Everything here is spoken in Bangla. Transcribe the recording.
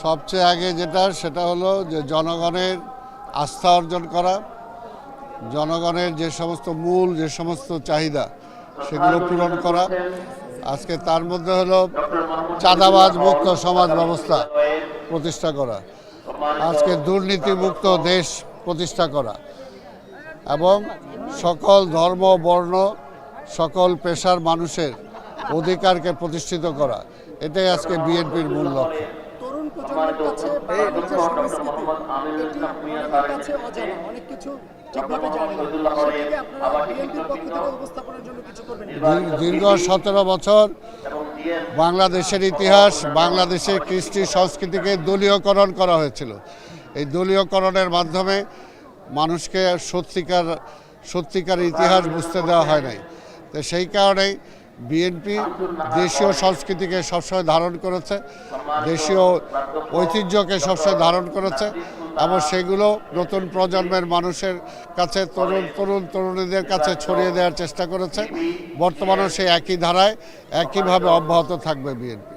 সবচেয়ে আগে সেটা হলো যে জনগণের আস্থা অর্জন করা, জনগণের যে সমস্ত চাহিদা সেগুলো পূরণ করা। আজকে তার মধ্যে হলো চাঁদাবাজ মুক্ত সমাজ ব্যবস্থা প্রতিষ্ঠা করা, আজকে দুর্নীতিমুক্ত দেশ প্রতিষ্ঠা করা এবং সকল ধর্ম বর্ণ সকল পেশার মানুষের অধিকারকে প্রতিষ্ঠিত করা, এটাই আজকে বিএনপির মূল লক্ষ্য। তরুণ প্রজন্মের কাছে বাঙালির যে সংস্কৃতি এটি অনেকের কাছে অজানা, অনেক কিছু ঠিকভাবে জানে না। সেটিকে আপনারা বিএনপির পক্ষ থেকে উপস্থাপনের জন্য কিছু করবেন? দীর্ঘ 17 বছর বাংলাদেশের ইতিহাস, বাংলাদেশের কৃষ্টি সংস্কৃতিকে দলীয়করণ করা হয়েছিল। এই দলীয়করণের মাধ্যমে মানুষকে সত্যিকার ইতিহাস বুঝতে দেওয়া হয় নাই। তো সেই কারণেই বিএনপি দেশীয় সংস্কৃতিকে সবসময় ধারণ করেছে, দেশীয় ঐতিহ্যকে সবসময় ধারণ করেছে এবং সেগুলো নতুন প্রজন্মের মানুষের কাছে, তরুণীদের কাছে ছড়িয়ে দেওয়ার চেষ্টা করেছে। বর্তমানেও সেই একই ধারায় একইভাবে অব্যাহত থাকবে বিএনপি।